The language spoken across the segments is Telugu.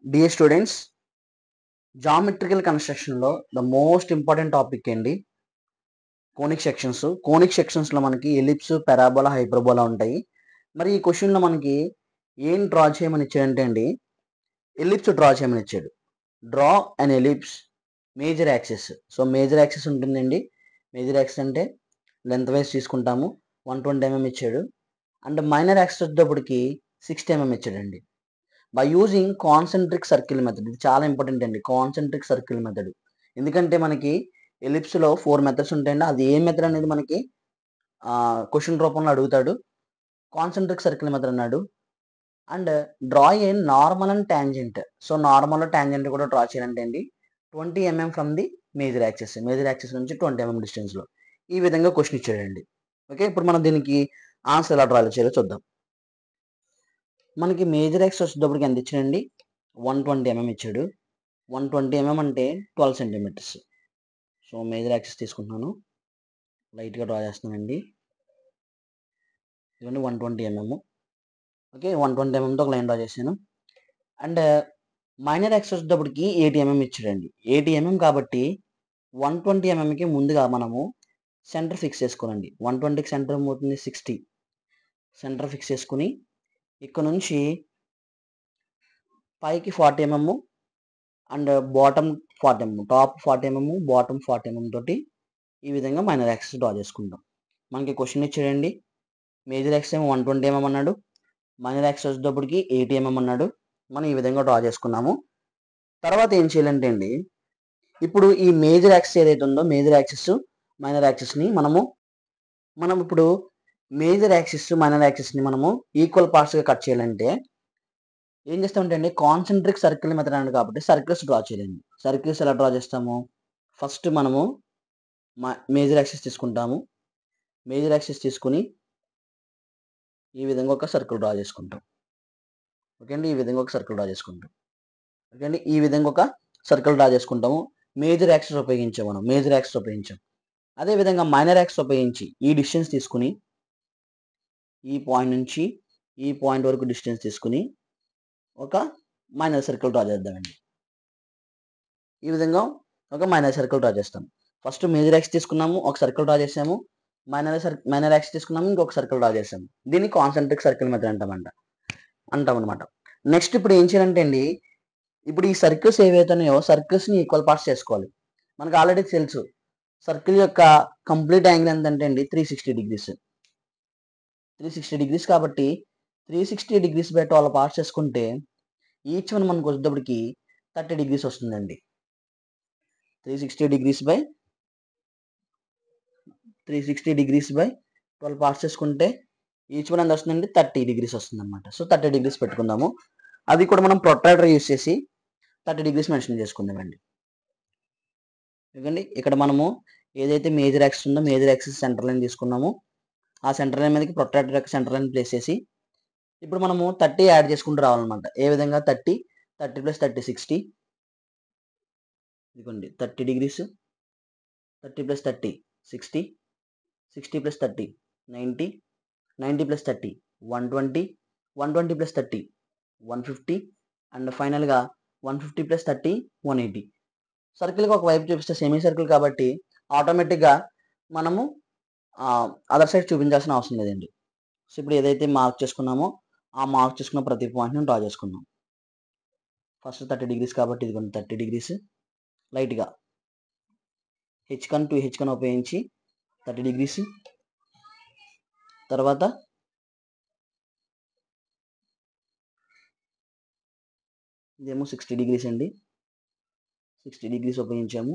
డియర్ స్టూడెంట్స్, జామెట్రికల్ కన్స్ట్రక్షన్లో ద మోస్ట్ ఇంపార్టెంట్ టాపిక్ అండి కోనిక్ సెక్షన్స్. కోనిక్ సెక్షన్స్లో మనకి ఎలిప్స్, పారాబోలా, హైపర్బోలా ఉంటాయి. మరి ఈ క్వశ్చన్లో మనకి ఏం డ్రా చేయమని ఇచ్చాడంటే అండి, ఎలిప్స్ డ్రా చేయమని ఇచ్చాడు. Draw and ellipse major axis. So major axis ఉంటుందండి. మేజర్ యాక్సిస్ అంటే లెంత్ వైజ్ తీసుకుంటాము. 120 mm ఇచ్చాడు. అండ్ మైనర్ యాక్సిస్ వచ్చేటప్పటికి 60 mm ఇచ్చాడండి. By using concentric circle method. ఇది చాలా ఇంపార్టెంట్ అండి, కాన్సెంట్రిక్ సర్కిల్ మెథడ్. ఎందుకంటే మనకి ఎలిప్స్లో 4 మెథడ్స్ ఉంటాయండి. అది ఏ మెథడ్ అనేది మనకి క్వశ్చన్ రూపంలో అడుగుతాడు. కాన్సెంట్రిక్ సర్కిల్ మెథడ్ అన్నాడు. And draw A normal and tangent. So normal tangent కూడా డ్రా చేయాలంటే అండి 20 mm from the major axis. Major axis నుంచి 20 mm డిస్టెన్స్లో ఈ విధంగా క్వశ్చన్ ఇచ్చాడండి. ఓకే, ఇప్పుడు మనం దీనికి ఆన్సర్ ఎలా డ్రా చేయాలో చూద్దాం. మనకి మేజర్ యాక్సిస్ వచ్చేటప్పటికి ఎంత ఇచ్చాడండి, 120 mm ఇచ్చాడు. 120 mm అంటే 12 సెంటీమీటర్స్. సో మేజర్ యాక్సిస్ తీసుకుంటున్నాను, లైట్గా డ్రా చేస్తున్నానండి. ఇదిగోండి 120 mm. ఓకే, 120 mmతో ఒక లైన్ డ్రా చేశాను. అండ్ మైనర్ యాక్సిస్ వచ్చేటప్పటికి 80 mm ఇచ్చాడండి. 80 mm కాబట్టి 120 mmకి ముందుగా మనము సెంటర్ ఫిక్స్ చేసుకోనండి. 120కి సెంటర్ ఏమవుతుంది, 60. సెంటర్ ఫిక్స్ చేసుకుని ఇక్కడ నుంచి పైకి 40 mm and bottom 40 mm, top 40 mm, bottom 40 mm తోటి ఈ విధంగా మైనర్ యాక్సిస్ డ్రా చేసుకుంటాం. మనకి క్వశ్చన్ ఇచ్చాడండి, మేజర్ యాక్సిస్ ఏమో 120 mm అన్నాడు, మైనర్ యాక్సిస్ వచ్చేటప్పటికి 80 mm అన్నాడు. మనం ఈ విధంగా డ్రా చేసుకున్నాము. తర్వాత ఏం చేయాలంటే అండి, ఇప్పుడు ఈ మేజర్ యాక్సిస్ ఏదైతే ఉందో మేజర్ యాక్సిస్ మైనర్ యాక్సిస్ని మనం ఇప్పుడు మేజర్ యాక్సిస్ మైనర్ యాక్సిస్ని మనము ఈక్వల్ పార్ట్స్గా కట్ చేయాలంటే ఏం చేస్తామంటే అండి, కాన్సెంట్రిక్ సర్కిల్ మెథడ్ అన్నాడు కాబట్టి సర్కిల్స్ డ్రా చేయాలండి. సర్కిల్స్ ఎలా డ్రా చేస్తాము, ఫస్ట్ మనము మేజర్ యాక్సిస్ తీసుకుంటాము. మేజర్ యాక్సిస్ తీసుకుని ఈ విధంగా ఒక సర్కిల్ డ్రా చేసుకుంటాం. ఓకే అండి, ఈ విధంగా ఒక సర్కిల్ డ్రా చేసుకుంటాం. ఓకే అండి, ఈ విధంగా ఒక సర్కిల్ డ్రా చేసుకుంటాము. మేజర్ యాక్సిస్ ఉపయోగించాం, మనం మేజర్ యాక్సిస్ ఉపయోగించాం. అదేవిధంగా మైనర్ యాక్సిస్ ఉపయోగించి ఈ డిస్టెన్స్ తీసుకుని ఈ పాయింట్ నుంచి ఈ పాయింట్ వరకు డిస్టెన్స్ తీసుకుని ఒక మైనర్ సర్కిల్ డ్రా చేద్దామండి. ఈ విధంగా ఒక మైనర్ సర్కిల్ డ్రా చేస్తాం. ఫస్ట్ మేజర్ యాక్సిస్ తీసుకున్నాము, ఒక సర్కిల్ డ్రా చేసాము. మైనర్ యాక్సిస్ తీసుకున్నాము, ఇంకొక సర్కిల్ డ్రా చేసాము. దీన్ని కాన్సెంట్రిక్ సర్కిల్ మెథడ్ అంటాం అనమాట. నెక్స్ట్ ఇప్పుడు ఏం చేయాలంటే అండి, ఇప్పుడు ఈ సర్కిల్స్ ఏవైతే ఉన్నాయో సర్కిల్స్ని ఈక్వల్ పార్ట్స్ చేసుకోవాలి. మనకు ఆల్రెడీ తెలుసు సర్కిల్ యొక్క కంప్లీట్ యాంగిల్ ఎంతంటే అండి 360 degrees. 360 degrees కాబట్టి 360 degrees బై 12 పార్ట్స్ చేసుకుంటే ఈచ్ వన్ మనకు వచ్చేటప్పటికి 30 degrees వస్తుందండి. 360 degrees బై 12 పార్ట్స్ చేసుకుంటే ఈచ్ వన్ ఎంత వస్తుందండి, 30 degrees వస్తుంది అనమాట. సో 30 degrees పెట్టుకుందాము. అది కూడా మనం ప్రొట్రాక్టర్ యూస్ చేసి 30 degrees మెన్షన్ చేసుకుందామండి. ఎందుకండి ఇక్కడ మనము ఏదైతే మేజర్ యాక్సిస్ ఉందో మేజర్ యాక్సిస్ సెంటర్ లైన్ తీసుకున్నాము. ఆ సెంటర్ లైన్ మీదకి ప్రొట్రాక్టర్ యొక్క సెంటర్ లైన్ ప్లేస్ చేసి ఇప్పుడు మనము 30 యాడ్ చేసుకుంటూ రావాలన్నమాట. ఏ విధంగా 30 + 30 60. ఇదిగోండి 30 degrees, 30 + 30 60, 60 + 30 90, 90 + 30 120, 120 + 30 150 అండ్ ఫైనల్గా 150 + 30 180. సర్కిల్కి ఒక వైపు చూపిస్తే సెమీ సర్కిల్ కాబట్టి ఆటోమేటిక్గా మనము అదర్ సైడ్ చూపించాల్సిన అవసరం లేదండి. సో ఇప్పుడు ఏదైతే మార్క్ చేసుకున్నామో ఆ మార్క్ చేసుకున్న ప్రతి పాయింట్ని డ్రా చేసుకున్నాం. ఫస్ట్ 30 degrees కాబట్టి ఇదిగోండి 30 degrees. లైట్గా హెచ్కన్ టు హెచ్కన్ ఉపయోగించి 30 degrees. తర్వాత ఇదేమో 60 degrees అండి, 60 degrees ఉపయోగించాము.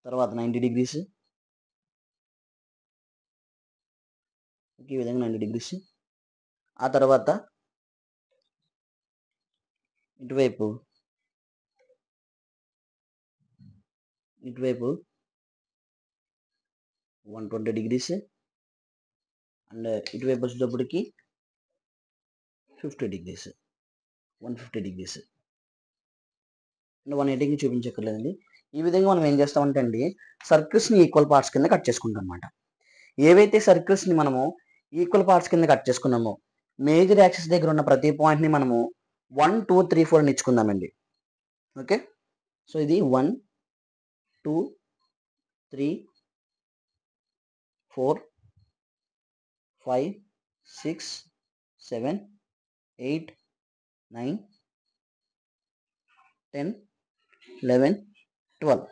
తర్వాత 90 degrees, ఈ విధంగా 90 degrees. ఆ తర్వాత ఇటువైపు 120 degrees అండ్ ఇటువైపు వచ్చేటప్పటికి 50 degrees, 150 degrees అండ్ 180కి చూపించక్కర్లేదండి. ఈ విధంగా మనం ఏం చేస్తామంటే అండి, సర్కిల్స్ని ఈక్వల్ పార్ట్స్ కింద కట్ చేసుకుంటాం అనమాట. ఏవైతే సర్కిల్స్ని మనము ఈక్వల్ పార్ట్స్ కింద కట్ చేసుకున్నామో మేజర్ యాక్సిస్ దగ్గర ఉన్న ప్రతి పాయింట్ని మనము 1 2 3 4 అని ఇచ్చుకుందామండి. ఓకే, సో ఇది 1 2 3 4 5 6 7 8 9 10 11 12.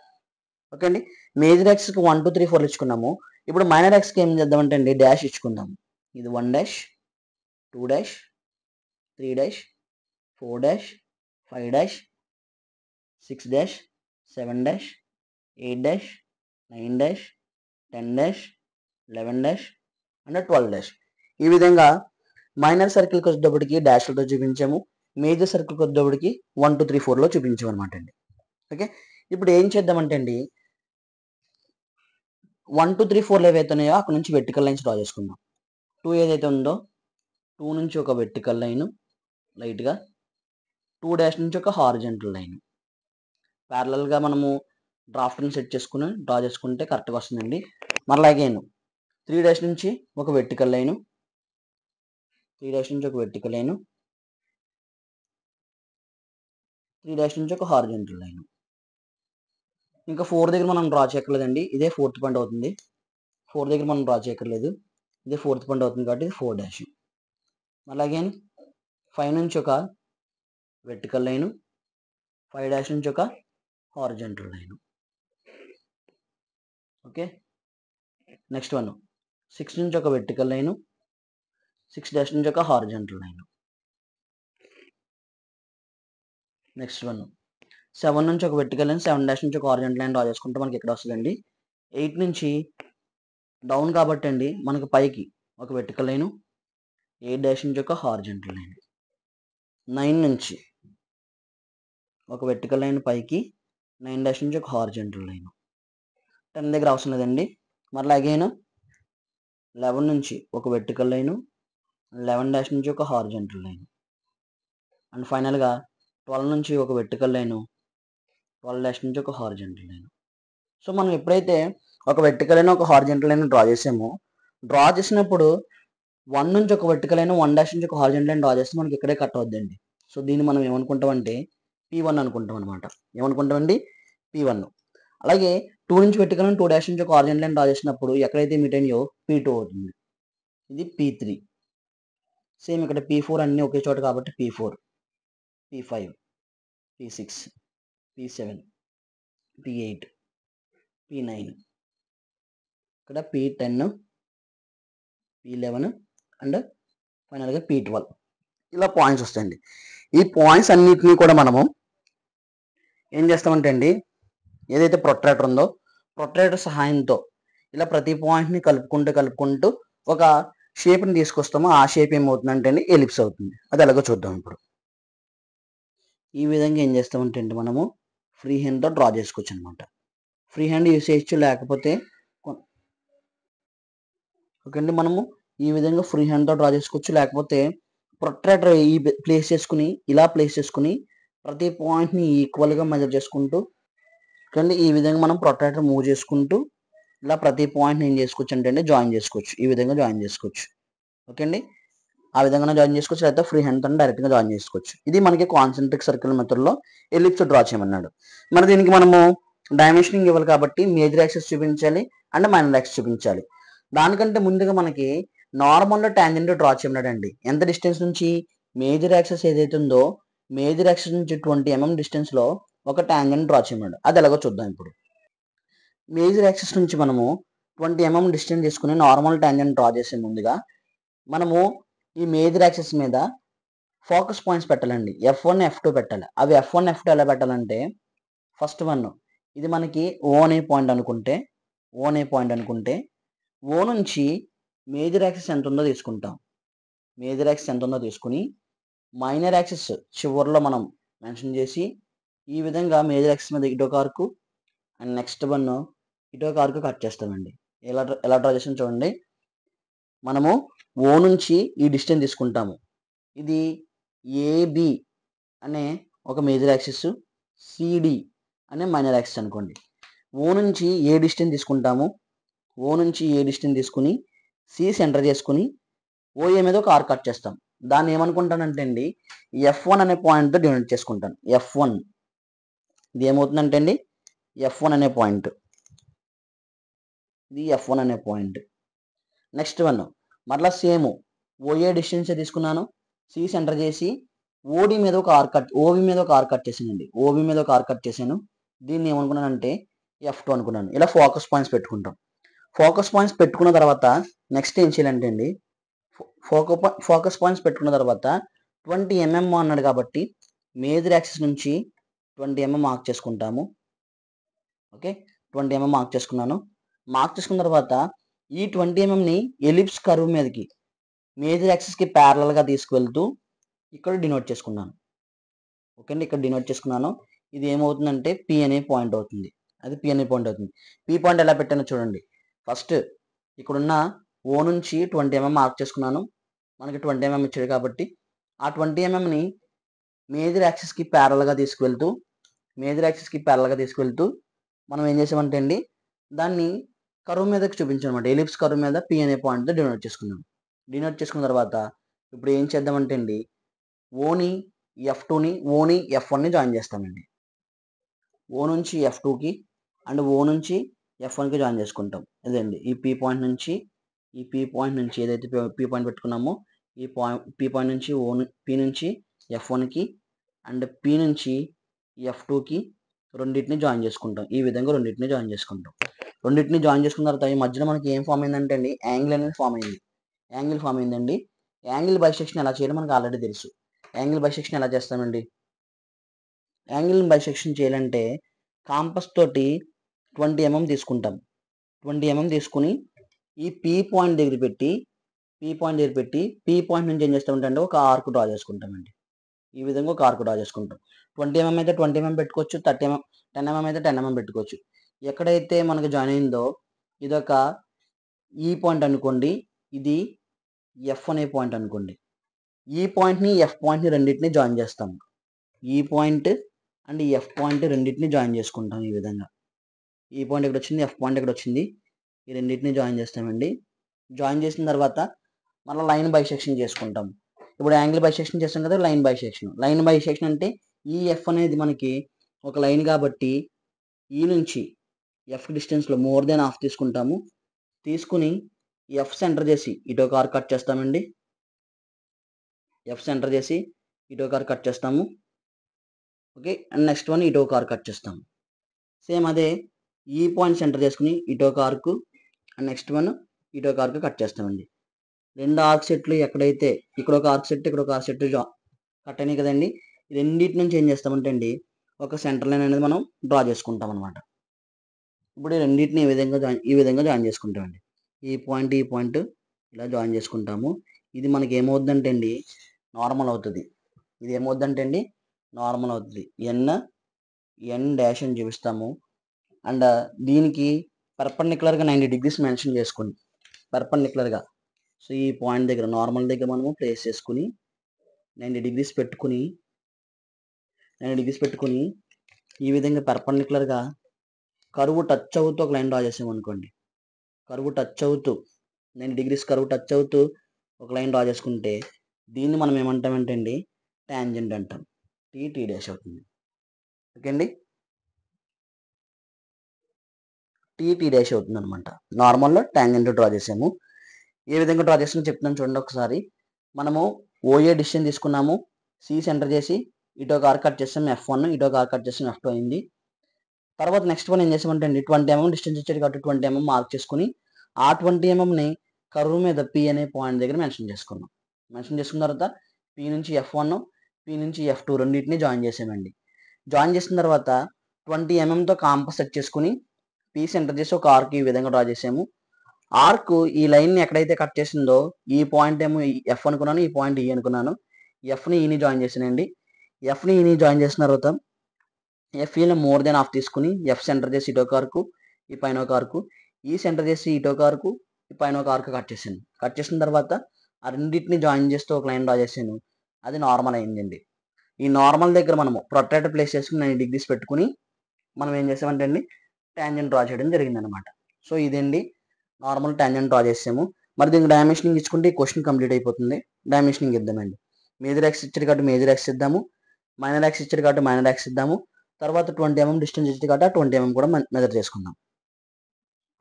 ఓకే అండి, మేజర్ ఎక్స్కి 1 2 3 4 ఇచ్చుకున్నాము. ఇప్పుడు మైనర్ ఎక్స్కి ఏం చేద్దామంటే అండి డాష్ ఇచ్చుకుందాం. ఇది 1 dash 2 dash 3 dash 4 dash 5 dash 6 dash 7 dash 8 dash 9 dash 10 dash 11 dash and 12 dash. ఈ విధంగా మైనర్ సర్కిల్కి వచ్చేటప్పటికి డాష్లతో చూపించాము, మేజర్ సర్కిల్కి వచ్చేటప్పటికి 1 2 3 4లో చూపించాము అనమాట అండి. ఓకే, ఇప్పుడు ఏం చేద్దామంటే అండి 1 2 3 4 ఏవైతే ఉన్నాయో అక్కడ నుంచి వెర్టికల్ లైన్స్ డ్రా చేసుకుందాం. 2 ఏదైతే ఉందో 2 నుంచి ఒక వెర్టికల్ లైన్ లైట్గా, 2 డాష్ నుంచి ఒక హారిజంటల్ లైన్ ప్యారలల్గా మనము డ్రాఫ్ట్ని సెట్ చేసుకుని డ్రా చేసుకుంటే కరెక్ట్గా వస్తుందండి. మరలా అగైన్ 3 డాష్ నుంచి ఒక వెర్టికల్ లైను, 3 డాష్ నుంచి ఒక వెర్టికల్ లైను, 3 డాష్ నుంచి ఒక హారిజంటల్ లైన్. ఇంకా 4 దగ్గర మనం డ్రా చేయక్కర్లేదండి, ఇదే 4th పాయింట్ అవుతుంది. 4 దగ్గర మనం డ్రా చేయక్కర్లేదు, ఇదే 4th పాయింట్ అవుతుంది కాబట్టి ఇది 4 డాష్. అలాగే 5 నుంచి ఒక వెర్టికల్ లైను, 5 డాష్ నుంచి ఒక హారిజంటల్ లైను. ఓకే, నెక్స్ట్ 6 నుంచి ఒక వెర్టికల్ లైను, 6 డాష్ నుంచి ఒక హారిజంటల్ లైను. నెక్స్ట్ 7 నుంచి ఒక వెర్టికల్ లైన్, 7 డాష్ నుంచి ఒక హారిజంటల్ లైన్ డ్రా చేసుకుంటే మనకి ఇక్కడ వస్తుందండి. 8 నుంచి డౌన్ కాబట్టి అండి మనకి పైకి ఒక వెర్టికల్ లైను, 8 డాష్ నుంచి ఒక హారిజంటల్ లైన్. 9 నుంచి ఒక వెర్టికల్ లైన్ పైకి, 9 డాష్ నుంచి ఒక హారిజంటల్ లైన్. 10 దగ్గర అవసరం లేదండి. మరలా అగైన్ 11 నుంచి ఒక వెర్టికల్ లైను, 11 డాష్ నుంచి ఒక హారిజంటల్ లైన్. అండ్ ఫైనల్గా 12 నుంచి ఒక వెర్టికల్ లైను, 12 డాష్ నుంచి ఒక హారిజంటల్ లైన్. సో మనం ఎప్పుడైతే ఒక వెర్టికల్ లైన్ ఒక హారిజంటల్ లైన్ డ్రా చేసామో, డ్రా చేసినప్పుడు 1 నుంచి ఒక వెర్టికల్ లైన్, 1 డాష్ నుంచి ఒక హారిజంటల్ లైన్ డ్రా చేస్తే మనకి ఇక్కడే కట్ అవుద్దండి. సో దీన్ని మనం ఏమనుకుంటామంటే P1 అనుకుంటాం అనమాట. ఏమనుకుంటామండి P1. అలాగే 2 నుంచి వెర్టికల్ లైన్, 2 డాష్ నుంచి ఒక హారిజంటల్ లైన్ డ్రా చేసినప్పుడు ఎక్కడైతే మీట్ అయినాయో P2 అవుతుంది. ఇది P3. సేమ్ ఇక్కడ P4 అన్నీ ఒకే చోట కాబట్టి P4, P5, P6, P7, P8, P9, ఇక్కడ P10, P11 అండ్ ఫైనల్గా P12. ఇలా పాయింట్స్ వస్తాయండి. ఈ పాయింట్స్ అన్నిటినీ కూడా మనము ఏం చేస్తామంటే అండి ఏదైతే ప్రొట్రాక్టర్ ఉందో ప్రొట్రాక్టర్ సహాయంతో ఇలా ప్రతి పాయింట్ని కలుపుకుంటూ ఒక షేప్ని తీసుకొస్తామో ఆ షేప్ ఏమవుతుందంటే అండి ఎలిప్స్ అవుతుంది. అది ఎలాగో చూద్దాం ఇప్పుడు. ఈ విధంగా ఏం చేస్తామంటే అండి మనము ఫ్రీ హ్యాండ్తో డ్రా చేసుకోవచ్చు అనమాట. ఫ్రీ హ్యాండ్ యూస్ చేయొచ్చు, లేకపోతే ఓకే అండి మనము ఈ విధంగా ఫ్రీ హ్యాండ్తో డ్రా చేసుకోవచ్చు, లేకపోతే ప్రొట్రాక్టర్ ఈ ప్లేస్ చేసుకుని ఇలా ప్లేస్ చేసుకుని ప్రతి పాయింట్ని ఈక్వల్గా మెజర్ చేసుకుంటూ కానీ ఈ విధంగా మనం ప్రొట్రాక్టర్ మూవ్ చేసుకుంటూ ఇలా ప్రతి పాయింట్ని ఏం చేసుకోవచ్చు అంటే జాయిన్ చేసుకోవచ్చు. ఈ విధంగా జాయిన్ చేసుకోవచ్చు. ఓకే అండి, ఆ విధంగా జాయిన్ చేసుకోవచ్చు, లేకపోతే ఫ్రీ హ్యాండ్తో డైరెక్ట్గా జాయిన్ చేసుకోవచ్చు. ఇది మనకి కాన్సెంట్రిక్ సర్కిల్ మెథడ్లో ఎలిప్స్ డ్రా చేయమన్నాడు. మరి దీనికి మనము డైమెన్షనింగ్ ఇవ్వాలి కాబట్టి మేజర్ యాక్సిస్ చూపించాలి అండ్ మైనర్ యాక్సిస్ చూపించాలి. దానికంటే ముందుగా మనకి నార్మల్ టాంజెంట్ డ్రా చేయమన్నాడు అండి. ఎంత డిస్టెన్స్ నుంచి మేజర్ యాక్సిస్ ఏదైతే ఉందో మేజర్ యాక్సిస్ నుంచి 20 mm డిస్టెన్స్లో ఒక టాంజెంట్ డ్రా చేయమన్నాడు. అది ఎలాగో చూద్దాం ఇప్పుడు. మేజర్ యాక్సిస్ నుంచి మనము 20 mm డిస్టెన్స్ తీసుకుని నార్మల్ టాంజెంట్ డ్రా చేసే ముందుగా మనము ఈ మేజర్ యాక్సిస్ మీద ఫోకస్ పాయింట్స్ పెట్టాలండి. F1 F2 పెట్టాలి. అవి F1 F2 ఎలా పెట్టాలంటే ఫస్ట్ ఇది మనకి O అనే పాయింట్ అనుకుంటే O నుంచి మేజర్ యాక్సిస్ ఎంత ఉందో తీసుకుంటాం. మేజర్ యాక్సిస్ ఎంత ఉందో తీసుకుని మైనర్ యాక్సిస్ చివరిలో మనం మెన్షన్ చేసి ఈ విధంగా మేజర్ యాక్సిస్ మీద ఇటొక ఆర్కు అండ్ నెక్స్ట్ ఇటొక ఆర్కు కట్ చేస్తామండి. ఎలా డ్రా చేసాం చూడండి. మనము O నుంచి ఈ డిస్టెన్స్ తీసుకుంటాము. ఇది AB అనే ఒక మేజర్ యాక్సిస్, CD అనే మైనర్ యాక్సిస్ అనుకోండి. O నుంచి ఏ డిస్టెన్స్ తీసుకుంటాము. O నుంచి ఏ డిస్టెన్స్ తీసుకుని C సెంటర్ చేసుకుని OA మీద ఒక ఆర్క్ కట్ చేస్తాం. దాన్ని ఏమనుకుంటానంటే అండి F1 అనే పాయింట్తో డినోట్ చేసుకుంటాను. F1 ఇది ఏమవుతుందంటే అండి F1 అనే పాయింట్, ఇది F1 అనే పాయింట్. నెక్స్ట్ వన్ మరలా సేమ్ ఓఏ డిస్టెన్స్ తీసుకున్నాను, సి సెంటర్ చేసి ఓడి మీద ఒక ఆర్ కట్, ఓబి మీద ఒక ఆర్ కట్ చేశానండి, ఓబి మీద ఒక ఆర్ కట్ చేశాను. దీన్ని ఏమనుకున్నానంటే F2 అనుకున్నాను. ఇలా ఫోకస్ పాయింట్స్ పెట్టుకుంటాం. ఫోకస్ పాయింట్స్ పెట్టుకున్న తర్వాత నెక్స్ట్ ఏం చేయాలంటే అండి ఫోకస్ పాయింట్స్ పెట్టుకున్న తర్వాత 20 mm అన్నాడు కాబట్టి మేజర్ యాక్సిస్ నుంచి 20 mm మార్క్ చేసుకుంటాము. ఓకే, 20 mm మార్క్ చేసుకున్నాను. మార్క్ చేసుకున్న తర్వాత ఈ 20 mm ఎలిప్స్ కర్వ్ మీదకి మేజర్ యాక్సిస్కి ప్యారలల్గా తీసుకువెళ్తూ ఇక్కడ డినోట్ చేసుకున్నాను. ఓకే అండి, ఇక్కడ డినోట్ చేసుకున్నాను. ఇది ఏమవుతుందంటే పి అనే పాయింట్ అవుతుంది. అది పి అనే పాయింట్ అవుతుంది. పి పాయింట్ ఎలా పెట్టానో చూడండి. ఫస్ట్ ఇక్కడున్న ఓ నుంచి 20 mm మార్క్ చేసుకున్నాను. మనకి 20 mm ఇచ్చాడు కాబట్టి ఆ 20 mmని మేజర్ యాక్సిస్కి ప్యారల్గా తీసుకువెళ్తూ మనం ఏం చేసామంటే అండి దాన్ని కరువు మీదకి చూపించామన్నమాట. ఎలిప్స్ కరువు మీద పి అనే పాయింట్తో డినోట్ చేసుకున్నాం. డినోట్ చేసుకున్న తర్వాత ఇప్పుడు ఏం చేద్దామంటే అండి ఓని F2ని ఓని F1ని జాయిన్ చేస్తామండి. ఓ నుంచి F2కి అండ్ ఓ నుంచి F1కి జాయిన్ చేసుకుంటాం. ఇదండి ఈ పి పాయింట్ నుంచి ఏదైతే పి పాయింట్ పెట్టుకున్నామో ఈ పి పాయింట్ నుంచి పి నుంచి F1కి అండ్ పి నుంచి F2కి రెండింటిని జాయిన్ చేసుకుంటాం. ఈ విధంగా రెండింటిని జాయిన్ చేసుకుంటాం. రెండింటిని జాయిన్ చేసుకున్న తర్వాత ఈ మధ్యలో మనకి ఏం ఫామ్ అయిందంటే అండి యాంగిల్ అనేది ఫామ్ అయింది. యాంగిల్ ఫామ్ అయిందండి. యాంగిల్ బైసెక్షన్ ఎలా చేయాలో మనకు ఆల్రెడీ తెలుసు. యాంగిల్ బైసెక్షన్ ఎలా చేస్తామండి? యాంగిల్ బైసెక్షన్ చేయాలంటే కాంపస్ తోటి 20 mm తీసుకుంటాం. 20 mm తీసుకుని ఈ పి పాయింట్ దగ్గర పెట్టి పి పాయింట్ నుంచి ఏం చేస్తామంటే ఒక ఆర్క్ డ్రా చేసుకుంటామండి. ఈ విధంగా ఒక ఆర్క్ డ్రా చేసుకుంటాం. 20 mm అయితే 20 mm పెట్టుకోవచ్చు, 10 mm అయితే 10 mm పెట్టుకోవచ్చు. ఎక్కడైతే మనకు జాయిన్ అయిందో ఇదొక ఈ పాయింట్ అనుకోండి, ఇది ఎఫ్ అనే పాయింట్ అనుకోండి. ఈ పాయింట్ని ఎఫ్ పాయింట్ని రెండింటిని జాయిన్ చేస్తాము. ఈ పాయింట్ అండ్ ఈ ఎఫ్ పాయింట్ రెండింటిని జాయిన్ చేసుకుంటాం. ఈ విధంగా ఈ పాయింట్ ఇక్కడ వచ్చింది, ఎఫ్ పాయింట్ ఇక్కడ వచ్చింది, ఈ రెండింటిని జాయిన్ చేస్తామండి. జాయిన్ చేసిన తర్వాత మళ్ళీ లైన్ బైసెక్షన్ చేసుకుంటాం. ఇప్పుడు యాంగిల్ బైసెక్షన్ చేస్తాం కదా, లైన్ బైసెక్షన్ అంటే ఈ ఎఫ్ అనేది మనకి ఒక లైన్ కాబట్టి ఈ నుంచి ఎఫ్ డిస్టెన్స్లో మోర్ దెన్ హాఫ్ తీసుకుంటాము. తీసుకుని ఎఫ్ సెంటర్ చేసి ఇటో కార్ కట్ చేస్తామండి. ఎఫ్ సెంటర్ చేసి ఇటో కార్ కట్ చేస్తాము. ఓకే, అండ్ నెక్స్ట్ వన్ ఇటో కార్ కట్ చేస్తాము. సేమ్ అదే ఈ పాయింట్ సెంటర్ చేసుకుని ఇటో కార్కు అండ్ నెక్స్ట్ వన్ ఇటో కార్కు కట్ చేస్తామండి. రెండు ఆర్క్ సెట్లు ఎక్కడైతే ఇక్కడ ఒక ఆర్క్ సెట్ ఇక్కడ ఒక ఆర్క్ సెట్ కట్ అయినాయి కదండి, రెండింటి నుంచి ఏం చేస్తామంటే అండి ఒక సెంటర్ లైన్ అనేది మనం డ్రా చేసుకుంటాం అనమాట. ఇప్పుడు ఈ రెండింటిని ఈ విధంగా జాయిన్ చేసుకుంటామండి. ఈ పాయింట్ ఇలా జాయిన్ చేసుకుంటాము. ఇది మనకి ఏమవుతుందంటే అండి నార్మల్ అవుతుంది. ఇది ఏమవుతుందంటే అండి నార్మల్ అవుతుంది. ఎన్ డాష్ అని చూపిస్తాము. అండ్ దీనికి పర్పెండిక్యులర్గా 90 degrees మెన్షన్ చేసుకోండి, పర్పెండిక్యులర్గా. సో ఈ పాయింట్ దగ్గర నార్మల్ దగ్గర మనము ప్లేస్ చేసుకుని 90 degrees పెట్టుకుని ఈ విధంగా పర్పెండిక్యులర్గా కరువు టచ్ అవుతూ ఒక లైన్ డ్రా చేసామనుకోండి. కరువు టచ్ అవుతూ 90 degrees కరువు టచ్ అవుతూ ఒక లైన్ డ్రా చేసుకుంటే దీన్ని మనం ఏమంటామంటే అండి ట్యాంజెంట్ అంటాం. టీ డాష్ అవుతుంది. ఓకే అండి, టీ డాష్ అవుతుంది అనమాట. నార్మల్లో ట్యాంజెంట్ డ్రా చేసాము. ఏ విధంగా డ్రా చేసామో చెప్తున్నాను చూడండి ఒకసారి. మనము ఓఏ డిస్టెన్స్ తీసుకున్నాము, సి సెంటర్ చేసి ఇటో ఒక ఆర్క్ కట్ చేసాము F1, ఇటో ఒక ఆర్క్ కట్ చేసాము F2 అయింది. తర్వాత నెక్స్ట్ వన్ ఏం చేసామంటే అండి 20 mm డిస్టెన్స్ ఇచ్చాడు కాబట్టి 20 mm మార్క్ చేసుకుని ఆ 20 mmని కర్వ్ మీద పి అనే పాయింట్ దగ్గర మెన్షన్ చేసుకున్నాం. మెన్షన్ చేసుకున్న తర్వాత పి నుంచి F1, పి నుంచి F2 రెండింటిని జాయిన్ చేసామండి. జాయిన్ చేసిన తర్వాత 20 mmతో కాంపస్ సెట్ చేసుకుని పి సెంటర్ చేసి ఒక ఆర్క్ ఈ విధంగా డ్రా చేసాము. ఆర్క్ ఈ లైన్ని ఎక్కడైతే కట్ చేసిందో ఈ పాయింట్ ఏమో ఎఫ్ అనుకున్నాను, ఈ పాయింట్ ఈ అనుకున్నాను. ఎఫ్ని ఈని జాయిన్ చేసానండి. ఎఫ్ని ఈని జాయిన్ చేసిన తర్వాత ఎఫ్ఈలో మోర్ దెన్ హాఫ్ తీసుకుని ఎఫ్ సెంటర్ చేసి ఇటో కార్కు, ఈ పైన ఒక ఆర్కు, ఈ సెంటర్ చేసి ఇటో కార్కు, ఈ పైన ఒక ఆర్కు కట్ చేశాను. కట్ చేసిన తర్వాత ఆ రెండింటిని జాయిన్ చేస్తూ ఒక లైన్ డ్రా చేశాను. అది నార్మల్ అయిందండి. ఈ నార్మల్ దగ్గర మనము ప్రొట్రాక్టర్ ప్లేస్ చేసుకుని 90 degrees పెట్టుకుని మనం ఏం చేసామంటే అండి ట్యాంజెంట్ డ్రా చేయడం జరిగిందనమాట. సో ఇదండి నార్మల్ ట్యాంజెంట్ డ్రా చేసాము. మరి దీనికి డైమెన్షనింగ్ ఇచ్చుకుంటే ఈ క్వశ్చన్ కంప్లీట్ అయిపోతుంది. డైమెన్షనింగ్ ఇద్దామండి. మేజర్ యాక్సిస్ ఇచ్చాడు కాబట్టి మేజర్ యాక్సిస్ ఇద్దాము, మైనర్ యాక్సిస్ ఇచ్చాడు కాబట్టి మైనర్ యాక్సిస్ ఇద్దాము. తర్వాత 20 mm డిస్టెన్స్ ఇచ్చాడు కాబట్టి ఆ 20 mm కూడా మెజర్ చేసుకుందాం.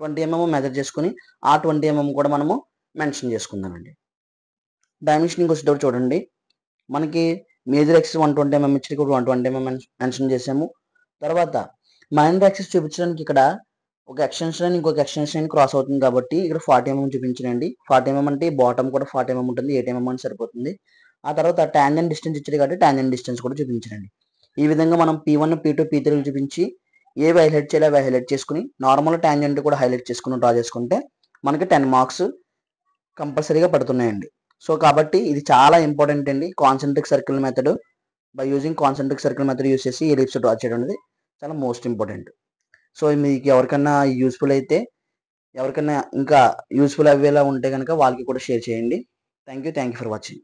20 mm మెజర్ చేసుకుని ఆ 20 mm కూడా మనము మెన్షన్ చేసుకుందామండి. డైమెన్షనింగ్ వచ్చేటప్పుడు చూడండి, మనకి మేజర్ యాక్సిస్ 120 mm ఇచ్చాడు కాబట్టి 120 mm మెన్షన్ చేసాము. తర్వాత మైనర్ యాక్సిస్ చూపించడానికి ఇక్కడ ఒక ఎక్స్టెన్షన్ ఇంకొక ఎక్స్టెన్షన్ క్రాస్ అవుతుంది కాబట్టి ఇక్కడ 40 mm చూపించండి. 40 mm అంటే బాటమ్ కూడా 40 mm ఉంటుంది, 8 mm అని సరిపోతుంది. ఆ తర్వాత టాంజెంట్ డిస్టెన్స్ ఇచ్చాడు కాబట్టి టాంజెంట్ డిస్టెన్స్ కూడా చూపించండి. ఈ విధంగా మనం P1, P2, P3 చూపించి ఏవి హైలైట్ చేయాలి అవి హైలైట్ చేసుకుని నార్మల్ టాంజెంట్ కూడా హైలైట్ చేసుకుని డ్రా చేసుకుంటే మనకి 10 మార్క్స్ కంపల్సరీగా పడుతున్నాయండి. సో కాబట్టి ఇది చాలా ఇంపార్టెంట్ అండి. Concentric circle method, by using concentric circle method use చేసి ఎలిప్స్ డ్రా చేయడం అనేది చాలా మోస్ట్ ఇంపార్టెంట్. సో మీకు ఎవరికన్నా యూస్ఫుల్ అయితే, ఎవరికైనా ఇంకా యూస్ఫుల్ అయ్యేలా ఉంటే కనుక వాళ్ళకి కూడా షేర్ చేయండి. Thank you for watching.